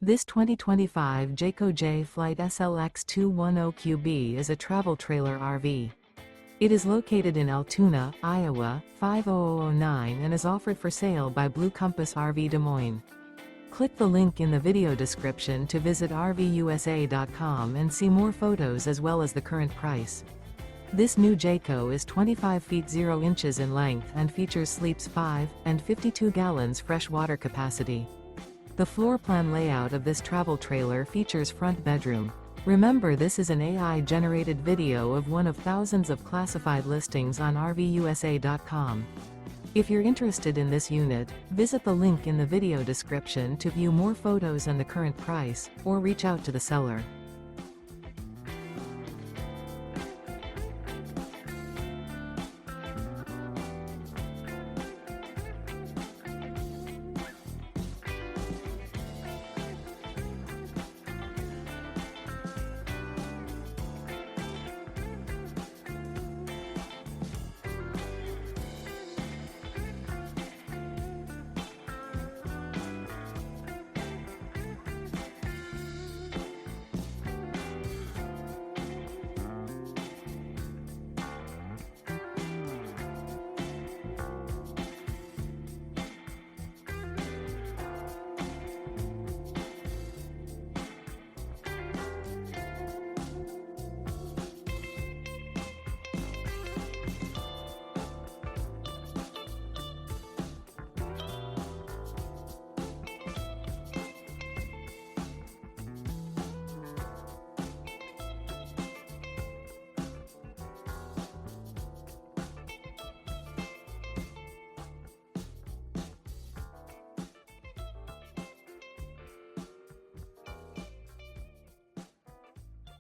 This 2025 Jayco Jay Flight SLX 210QB is a travel trailer RV. It is located in Altoona, Iowa, 50009 and is offered for sale by Blue Compass RV Des Moines. Click the link in the video description to visit RVUSA.com and see more photos as well as the current price. This new Jayco is 25 feet 0 inches in length and features sleeps 5 and 52 gallons fresh water capacity. The floor plan layout of this travel trailer features front bedroom. Remember, this is an AI-generated video of one of thousands of classified listings on RVUSA.com. If you're interested in this unit, visit the link in the video description to view more photos and the current price, or reach out to the seller.